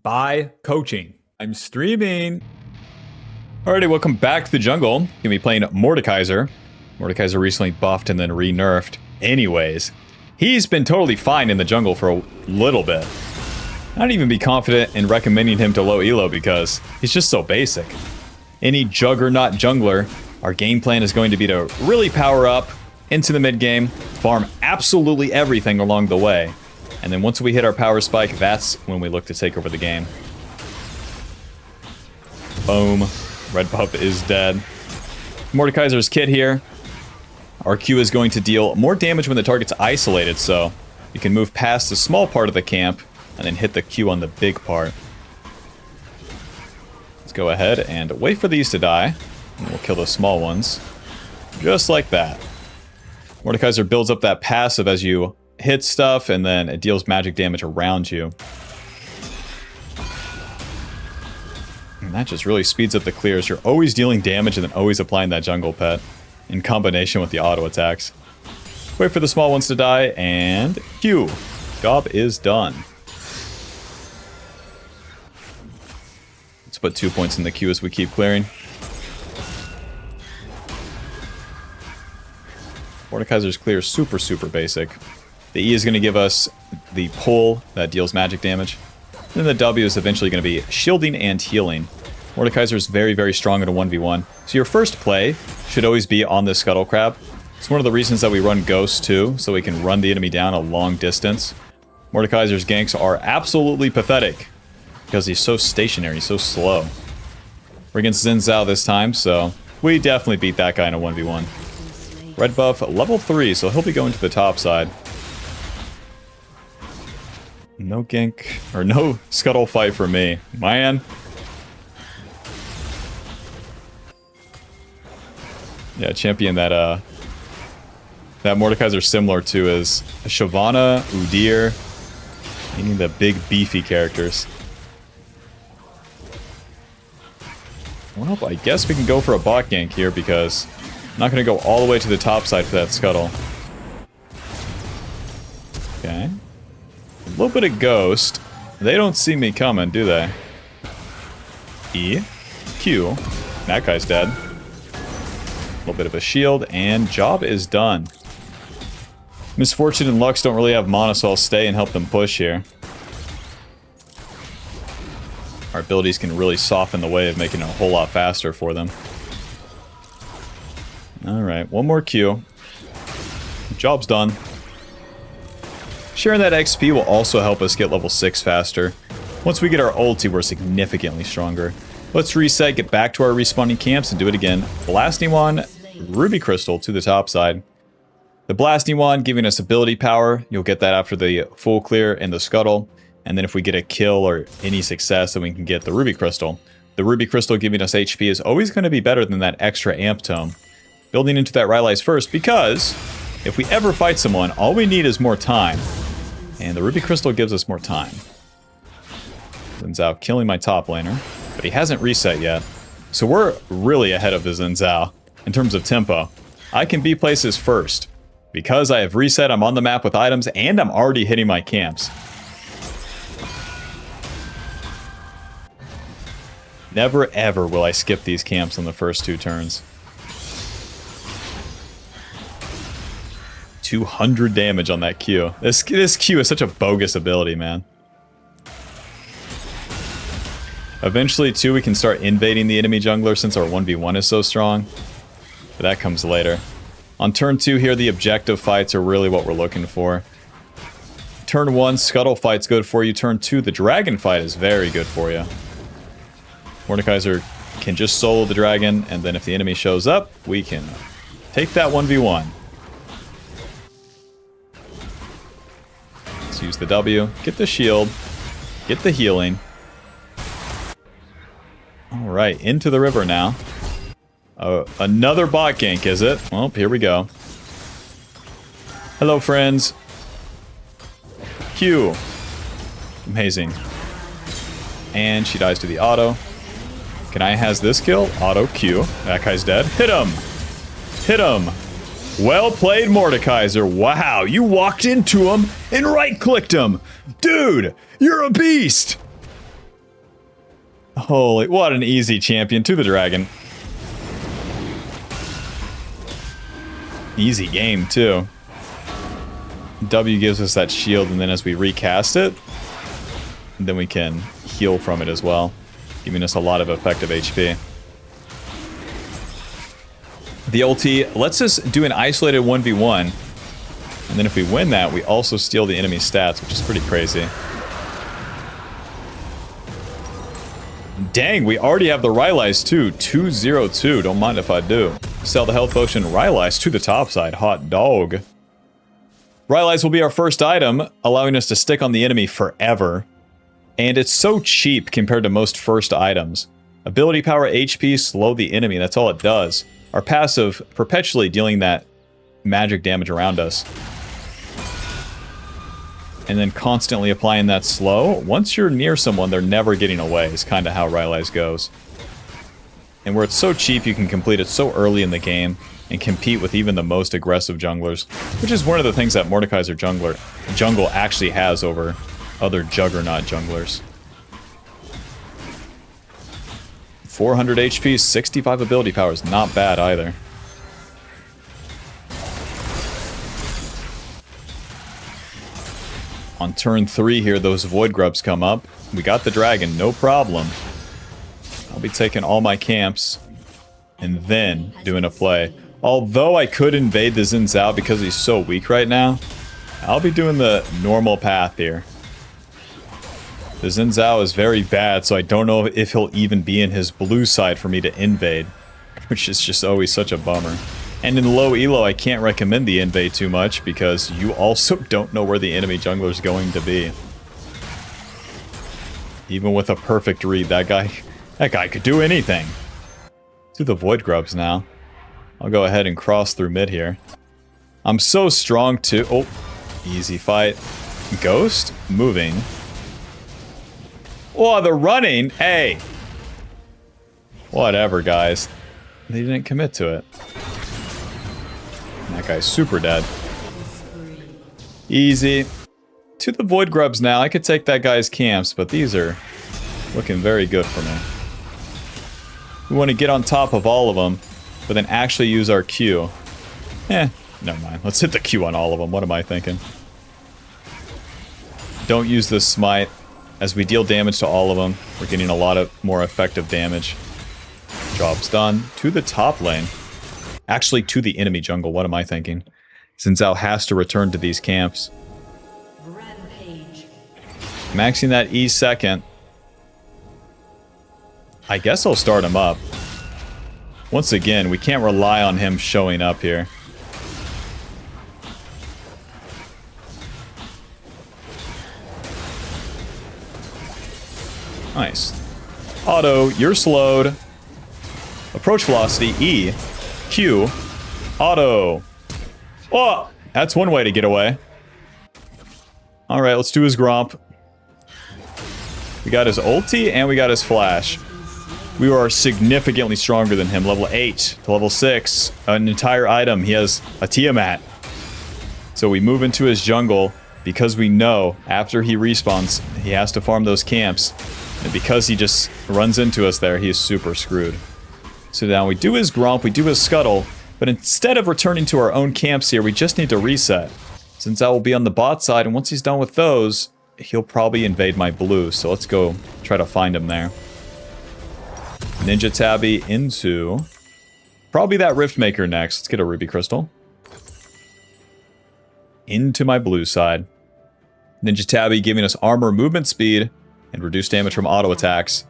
by coaching. I'm streaming. Alrighty, welcome back to the jungle. Gonna be playing Mordekaiser. Mordekaiser recently buffed and then re-nerfed. Anyways, he's been totally fine in the jungle for a little bit. I'd even be confident in recommending him to low elo because he's just so basic. Any juggernaut jungler, our game plan is going to be to really power up into the mid game, farm absolutely everything along the way, and then once we hit our power spike, that's when we look to take over the game. Boom. Red buff is dead. Mordekaiser's kit here. Our Q is going to deal more damage when the target's isolated, so you can move past the small part of the camp and then hit the Q on the big part. Let's go ahead and wait for these to die, and we'll kill the small ones. Just like that. Mordekaiser builds up that passive as you hit stuff, and then it deals magic damage around you. And that just really speeds up the clears. You're always dealing damage and then always applying that jungle pet in combination with the auto attacks. Wait for the small ones to die, and Q. Job is done. Let's put 2 points in the Q as we keep clearing. Mordekaiser's clear is super basic. The E is going to give us the pull that deals magic damage. Then the W is eventually going to be shielding and healing. Mordekaiser is very strong in a 1v1. So your first play should always be on this Scuttle Crab. It's one of the reasons that we run Ghost too, so we can run the enemy down a long distance. Mordekaiser's ganks are absolutely pathetic because he's so stationary, so slow. We're against Xin Zhao this time, so we definitely beat that guy in a 1v1. Red buff level 3, so he'll be going to the top side. No gank, or no scuttle fight for me. Man. Yeah, champion that Mordekaiser similar to is Shyvana, Udyr. Meaning the big beefy characters. Well, I guess we can go for a bot gank here because I'm not going to go all the way to the top side for that scuttle. Okay. A little bit of ghost. They don't see me coming, do they? E. Q. That guy's dead. A little bit of a shield, and job is done. Misfortune and Lux don't really have mana, so I'll stay and help them push here. Our abilities can really soften the way of making it a whole lot faster for them. Alright, one more Q. Job's done. Sharing that XP will also help us get level 6 faster. Once we get our ulti, we're significantly stronger. Let's reset, get back to our respawning camps, and do it again. Blasting Wand, Ruby Crystal to the top side. The Blasting Wand giving us ability power. You'll get that after the full clear and the scuttle. And then if we get a kill or any success, then we can get the Ruby Crystal. The Ruby Crystal giving us HP is always going to be better than that extra amp tome. Building into that Rylai's first, because if we ever fight someone, all we need is more time. And the Ruby Crystal gives us more time. Xin Zhao killing my top laner, but he hasn't reset yet. So we're really ahead of the Xin Zhao in terms of tempo. I can be places first. Because I have reset, I'm on the map with items, and I'm already hitting my camps. Never ever will I skip these camps on the first 2 turns. 200 damage on that Q. This Q is such a bogus ability, man. Eventually, too, we can start invading the enemy jungler since our 1v1 is so strong. But that comes later. On turn 2 here, the objective fights are really what we're looking for. Turn 1, Scuttle fight's good for you. Turn 2, the Dragon fight is very good for you. Mordekaiser can just solo the dragon, and then if the enemy shows up, we can take that 1v1. Let's use the W, get the shield, get the healing. Alright, into the river now. Another bot gank, is it? Well, here we go. Hello, friends. Q. Amazing. And she dies to the auto. Can I has this kill? Auto Q. That guy's dead. Hit him! Hit him! Well played, Mordekaiser. Wow, you walked into him and right-clicked him. Dude, you're a beast! Holy, what an easy champion to the dragon. Easy game, too. W gives us that shield, and then as we recast it, then we can heal from it as well, giving us a lot of effective HP. The ulti lets us do an isolated 1v1, and then if we win that, we also steal the enemy stats, which is pretty crazy. Dang, we already have the Rylai's too. 202, don't mind if I do. Sell the health potion Rylai's to the top side. Hot dog. Rylai's will be our first item, allowing us to stick on the enemy forever. And it's so cheap compared to most first items. Ability power, HP, slow the enemy, that's all it does. Our passive, perpetually dealing that magic damage around us. And then constantly applying that slow. Once you're near someone, they're never getting away, is kind of how Rylai's goes. And where it's so cheap, you can complete it so early in the game and compete with even the most aggressive junglers, which is one of the things that Mordekaiser Jungle actually has over other juggernaut junglers. 400 HP, 65 ability power is not bad either. On turn 3 here, those Void Grubs come up. We got the dragon, no problem. I'll be taking all my camps and then doing a play. Although I could invade the Xin Zhao because he's so weak right now, I'll be doing the normal path here. The Xin Zhao is very bad, so I don't know if he'll even be in his blue side for me to invade, which is just always such a bummer. And in low elo, I can't recommend the invade too much because you also don't know where the enemy jungler is going to be. Even with a perfect read, that guy could do anything. Do the Void Grubs now. I'll go ahead and cross through mid here. I'm so strong too. Oh, easy fight. Ghost moving. Oh, they're running. Hey. Whatever, guys. They didn't commit to it. That guy's super dead. Easy. To the Void Grubs now. I could take that guy's camps, but these are looking very good for me. We want to get on top of all of them, but then actually use our Q. Never mind. Let's hit the Q on all of them. What am I thinking? Don't use this smite. As we deal damage to all of them, we're getting a lot of more effective damage. Job's done. To the top lane. Actually, to the enemy jungle. What am I thinking? Xin Zhao has to return to these camps. Rampage. Maxing that E second. I guess I'll start him up. Once again, we can't rely on him showing up here. Nice. Auto, you're slowed. Approach velocity, E. Q. Auto. Oh! That's one way to get away. Alright, let's do his Gromp. We got his ulti and we got his flash. We are significantly stronger than him. Level 8 to level 6. An entire item. He has a Tiamat. So we move into his jungle because we know after he respawns, he has to farm those camps. And because he just runs into us there, he is super screwed. So now we do his Gromp, we do his Scuttle, but instead of returning to our own camps here, we just need to reset. Since I will be on the bot side, and once he's done with those, he'll probably invade my blue. So let's go try to find him there. Ninja Tabby into probably that Riftmaker next. Let's get a Ruby Crystal. Into my blue side. Ninja Tabby giving us armor, movement speed, and reduced damage from auto attacks.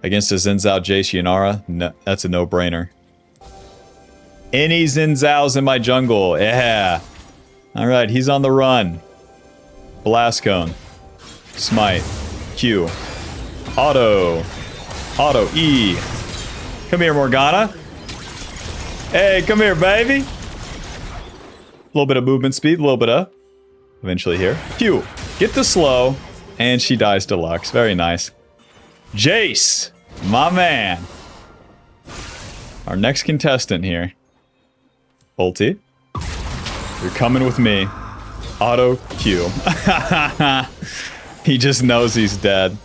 Against a Xin Zhao Jace Yanara, no, that's a no-brainer. Any Xin Zhaos in my jungle, yeah. Alright, he's on the run. Blast Cone. Smite. Q. Auto. Auto. E. Come here, Morgana. Hey, come here, baby. A little bit of movement speed, a little bit of... Eventually here. Q. Get the slow. And she dies deluxe. Very nice. Jace. My man. Our next contestant here. Ulti. You're coming with me. Auto Q. He just knows he's dead.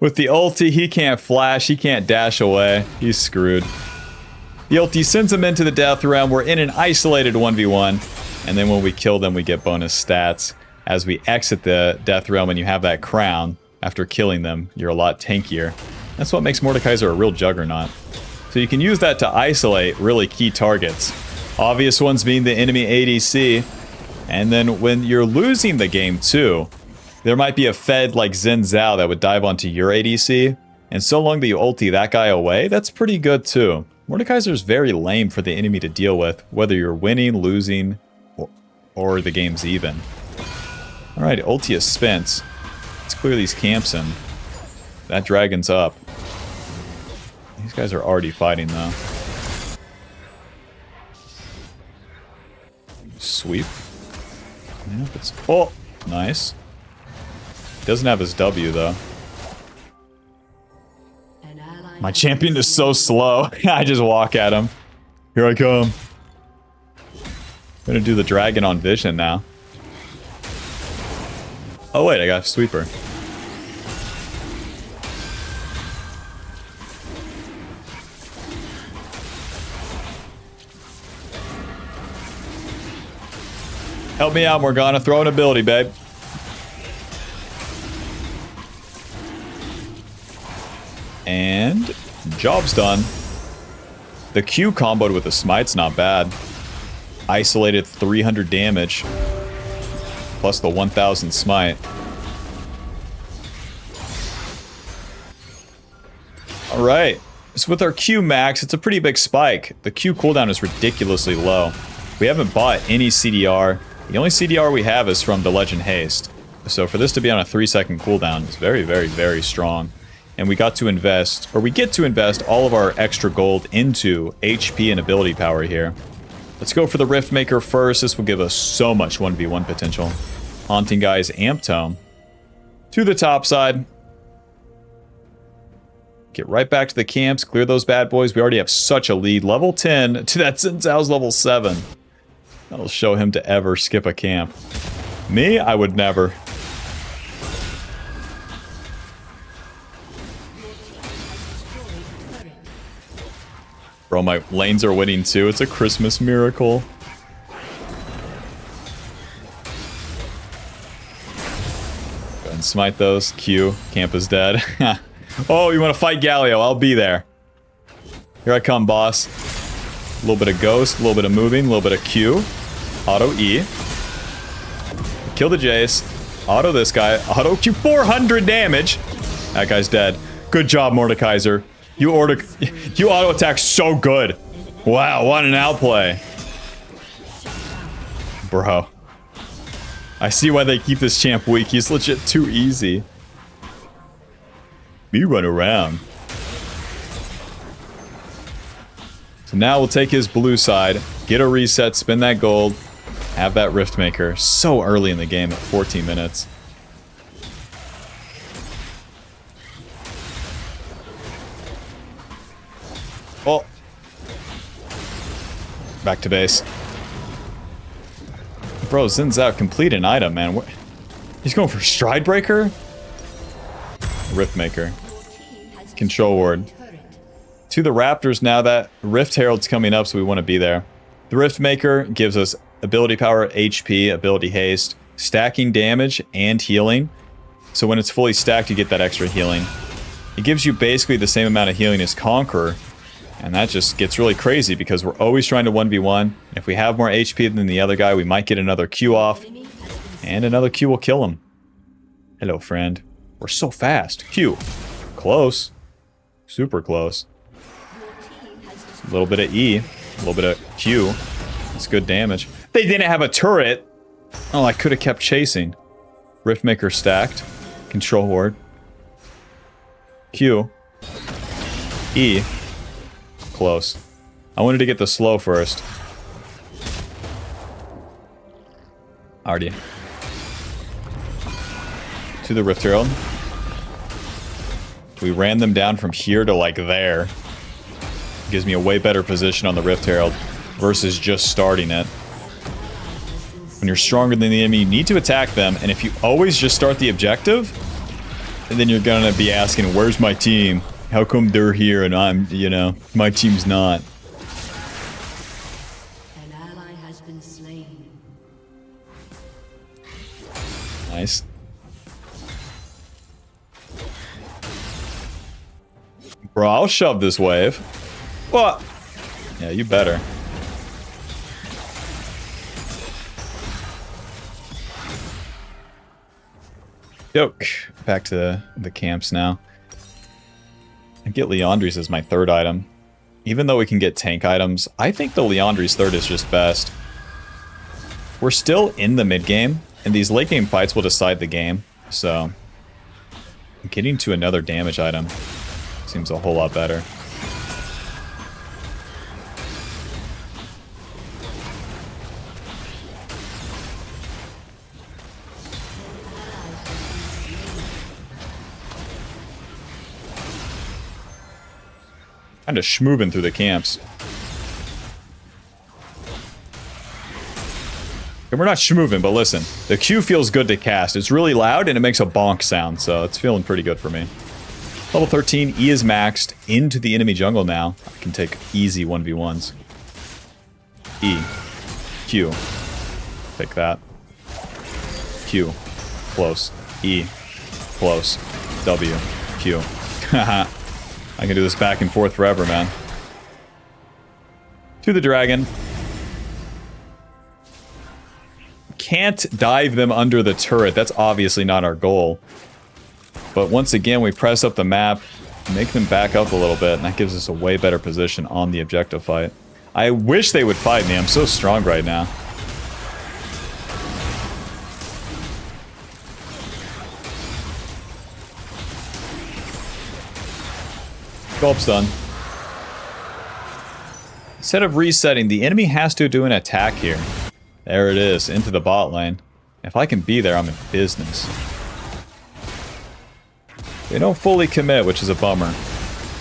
With the ulti, he can't flash, he can't dash away. He's screwed. The ulti sends him into the death realm. We're in an isolated 1v1. And then when we kill them, we get bonus stats. As we exit the death realm and you have that crown, after killing them, you're a lot tankier. That's what makes Mordekaiser a real juggernaut. So you can use that to isolate really key targets. Obvious ones being the enemy ADC. And then when you're losing the game too, there might be a Fed like Xin Zhao that would dive onto your ADC. And so long that you ulti that guy away, that's pretty good too. Mordekaiser's very lame for the enemy to deal with, whether you're winning, losing, or the game's even. Alright, ulti is spent. Let's clear these camps in. That dragon's up. These guys are already fighting though. Sweep. Yep, it's, oh, nice. Doesn't have his W though. My champion is so slow. I just walk at him. Here I come. I'm gonna do the dragon on vision now. Oh wait, I got a sweeper. Help me out, Morgana. Throw an ability, babe. And job's done. The Q comboed with the smite's not bad. Isolated 300 damage. Plus the 1000 smite. Alright. So with our Q max, it's a pretty big spike. The Q cooldown is ridiculously low. We haven't bought any CDR. The only CDR we have is from the Legend Haste. So for this to be on a 3-second cooldown, it's very, very, very strong. And we got to invest, or we get to invest all of our extra gold into HP and ability power here. Let's go for the Rift Maker first. This will give us so much 1v1 potential. Haunting Guy's Amp Tome. To the top side. Get right back to the camps, clear those bad boys. We already have such a lead. Level 10 to that Xin Zhao's level 7. That'll show him to ever skip a camp. Me? I would never. Bro, my lanes are winning too. It's a Christmas miracle. Go ahead and smite those. Q. Camp is dead. Oh, you want to fight Galio? I'll be there. Here I come, boss. A little bit of ghost, a little bit of moving, a little bit of Q. Auto E. Kill the Jace. Auto this guy. Auto Q. 400 damage. That guy's dead. Good job, Mordekaiser. You auto attack so good. Wow, what an outplay. Bro. I see why they keep this champ weak. He's legit too easy. Me run around. So now we'll take his blue side, get a reset, spin that gold, have that Rift Maker. So early in the game at 14 minutes. Oh. Back to base. Bro, Xin Zhao complete an item, man. What? He's going for Stride Breaker? Rift Maker. Control Ward. To the Raptors now. That Rift Herald's coming up, so we want to be there. The Rift Maker gives us ability power, HP, ability haste, stacking damage, and healing. So when it's fully stacked, you get that extra healing. It gives you basically the same amount of healing as Conqueror. And that just gets really crazy because we're always trying to 1v1. If we have more HP than the other guy, we might get another Q off. And another Q will kill him. Hello, friend. We're so fast. Q. Close. Super close. A little bit of E. A little bit of Q. That's good damage. They didn't have a turret. Oh, I could have kept chasing. Riftmaker stacked. Control Ward. Q. E. Close. I wanted to get the slow first. Already. To the Rift Herald. We ran them down from here to like there. Gives me a way better position on the Rift Herald versus just starting it. When you're stronger than the enemy, you need to attack them, and if you always just start the objective, And then you're gonna be asking, where's my team? How come they're here and I'm, you know, my team's not? An ally has been slain. Nice. Bro, I'll shove this wave. What? Yeah, you better. Yoke. Back to the camps now. I get Leandri's as my third item. Even though we can get tank items, I think the Leandri's third is just best. We're still in the mid game, and these late game fights will decide the game. So, getting to another damage item seems a whole lot better. Kind of schmoovin' through the camps. And we're not schmoovin', but listen. The Q feels good to cast. It's really loud and it makes a bonk sound, so it's feeling pretty good for me. Level 13, E is maxed into the enemy jungle now. I can take easy 1v1s. E. Q. Take that. Q. Close. E. Close. W. Q. Haha. I can do this back and forth forever, man. To the dragon. Can't dive them under the turret. That's obviously not our goal. But once again, we press up the map, make them back up a little bit, and that gives us a way better position on the objective fight. I wish they would fight me. I'm so strong right now. Gulp's done. Instead of resetting, the enemy has to do an attack here. There it is, into the bot lane. If I can be there, I'm in business. They don't fully commit, which is a bummer.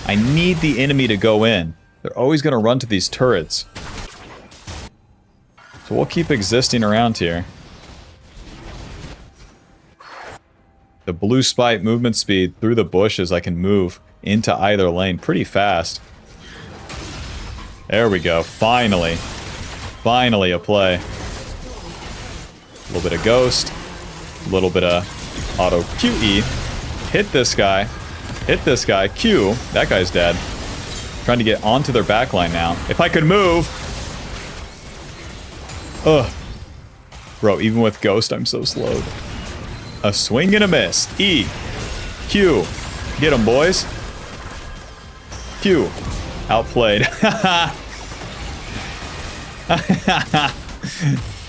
I need the enemy to go in. They're always going to run to these turrets. So we'll keep existing around here. The blue spike movement speed through the bushes, I can move into either lane pretty fast. There we go. Finally. Finally a play. A little bit of ghost. A little bit of auto QE. Hit this guy. Hit this guy. Q. That guy's dead. Trying to get onto their backline now. If I could move. Ugh. Bro, even with ghost, I'm so slowed. A swing and a miss. E. Q. Get him, boys. Q. Outplayed.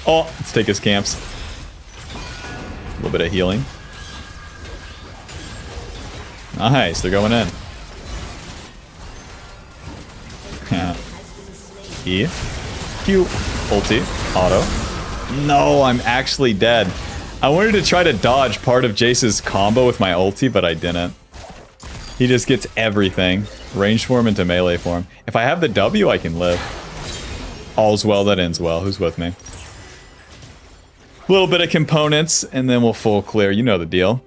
Oh, let's take his camps. A little bit of healing. Nice, they're going in. E. Q. Ulti. Auto. No, I'm actually dead. I wanted to try to dodge part of Jace's combo with my ulti, but I didn't. He just gets everything. Range form into melee form. If I have the W, I can live. All's well that ends well. Who's with me? A little bit of components, and then we'll full clear. You know the deal.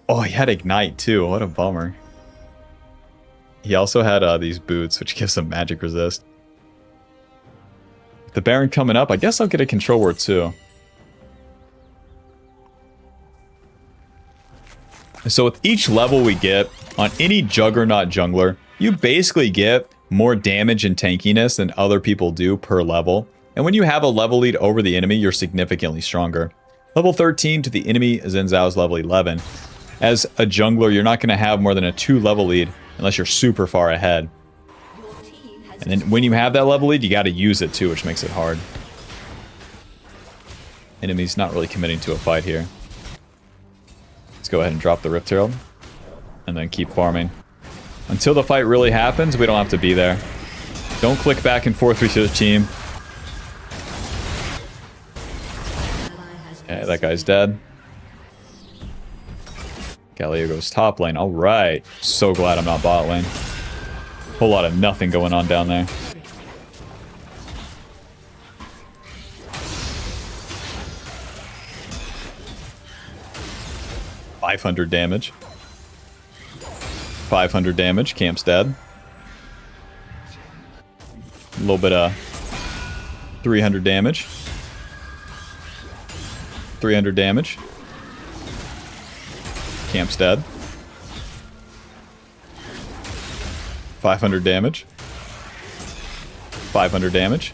Oh, he had Ignite, too. What a bummer. He also had these boots, which gives him magic resist. The Baron coming up, I guess I'll get a control ward, too. So with each level we get on any Juggernaut jungler, you basically get more damage and tankiness than other people do per level. And when you have a level lead over the enemy, you're significantly stronger. Level 13 to the enemy, Xin Zhao's level 11. As a jungler, you're not going to have more than a 2 level lead unless you're super far ahead. And then when you have that level lead, you got to use it too, which makes it hard. Enemy's not really committing to a fight here. Let's go ahead and drop the Rift Herald. And then keep farming. Until the fight really happens, we don't have to be there. Don't click back and forth with your team. Okay, that guy's dead. Galio goes top lane. Alright. So glad I'm not bot lane. Whole lot of nothing going on down there. 500 damage. 500 damage. Camp's dead. A little bit of 300 damage. 300 damage. Camp's dead. 500 damage. 500 damage.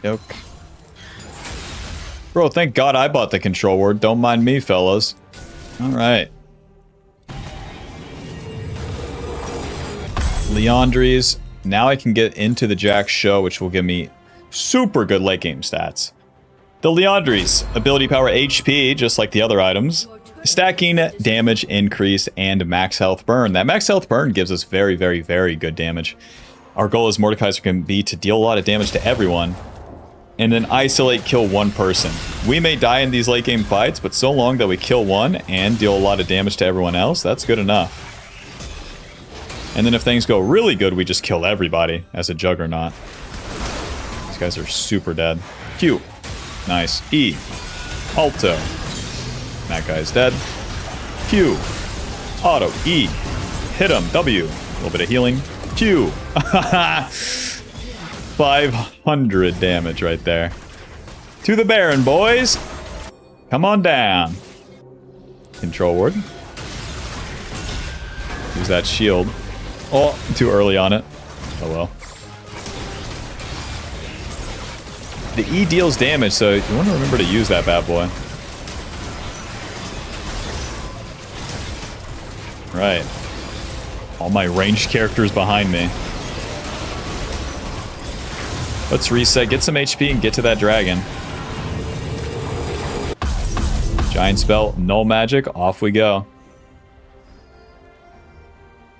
Yoke. Bro, thank God I bought the control word. Don't mind me, fellas. Alright. Leandries. Now I can get into the Jack show, which will give me super good late game stats. The Leandries. Ability power HP, just like the other items. Stacking, damage increase, and max health burn. That max health burn gives us very, very, very good damage. Our goal as Mordekaiser can be to deal a lot of damage to everyone, and then isolate, kill one person. We may die in these late game fights, but so long that we kill one and deal a lot of damage to everyone else, that's good enough. And then if things go really good, we just kill everybody as a juggernaut. These guys are super dead. Q. Nice. E. Alto. That guy's dead. Q. Auto. E. Hit him. W. A little bit of healing. Q. 500 damage right there. To the Baron, boys. Come on down. Control ward. Use that shield. Oh, too early on it. Oh well. The E deals damage, so you want to remember to use that bad boy. Right. All my ranged characters behind me. Let's reset, get some HP, and get to that dragon. Giant spell, null magic, off we go.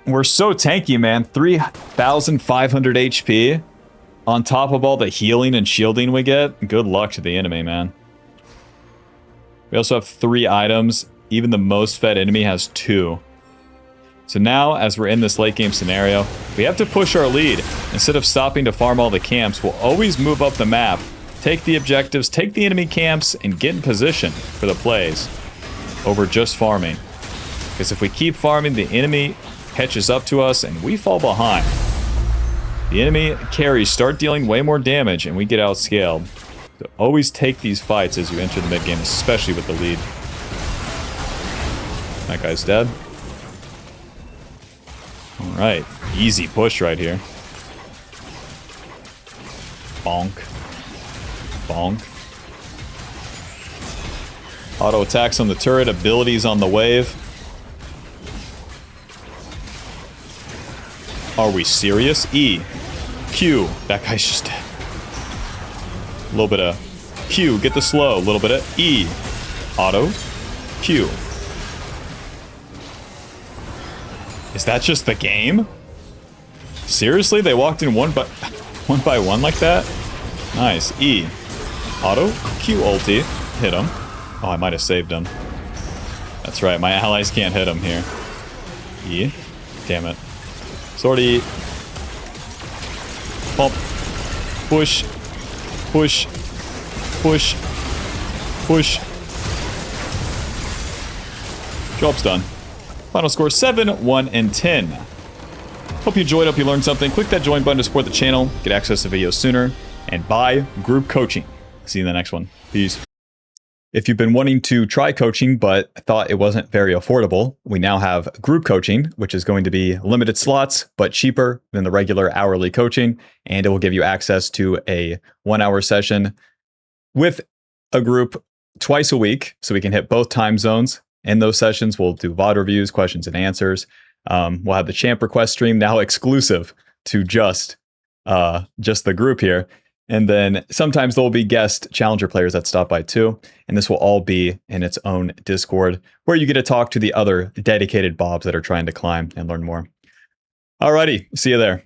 We're so tanky, man. 3,500 HP. On top of all the healing and shielding we get. Good luck to the enemy, man. We also have 3 items. Even the most fed enemy has 2. So now, as we're in this late game scenario, we have to push our lead. Instead of stopping to farm all the camps, we'll always move up the map, take the objectives, take the enemy camps, and get in position for the plays over just farming. Because if we keep farming, the enemy catches up to us and we fall behind. The enemy carries start dealing way more damage and we get outscaled. So always take these fights as you enter the mid game, especially with the lead. That guy's dead. Alright, easy push right here. Bonk. Bonk. Auto attacks on the turret, abilities on the wave. Are we serious? E. Q. That guy's just dead. A little bit of Q. Get the slow. A little bit of E. Auto. Q. Is that just the game? Seriously? They walked in one by one like that? Nice. E. Auto. Q ulti. Hit him. Oh, I might have saved him. That's right. My allies can't hit him here. E. Damn it. Sortie. Pump. Push. Push. Push. Push. Job's done. Final score 7, 1, and 10. Hope you enjoyed, hope you learned something. Click that join button to support the channel, get access to videos sooner, and buy group coaching. See you in the next one. Peace. If you've been wanting to try coaching but thought it wasn't very affordable, we now have group coaching, which is going to be limited slots but cheaper than the regular hourly coaching, and it will give you access to a 1-hour session with a group twice a week, so we can hit both time zones. In those sessions, we'll do VOD reviews, questions and answers. We'll have the champ request stream now exclusive to just the group here. And then sometimes there will be guest challenger players that stop by too. And this will all be in its own Discord where you get to talk to the other dedicated bobs that are trying to climb and learn more. Alrighty, see you there.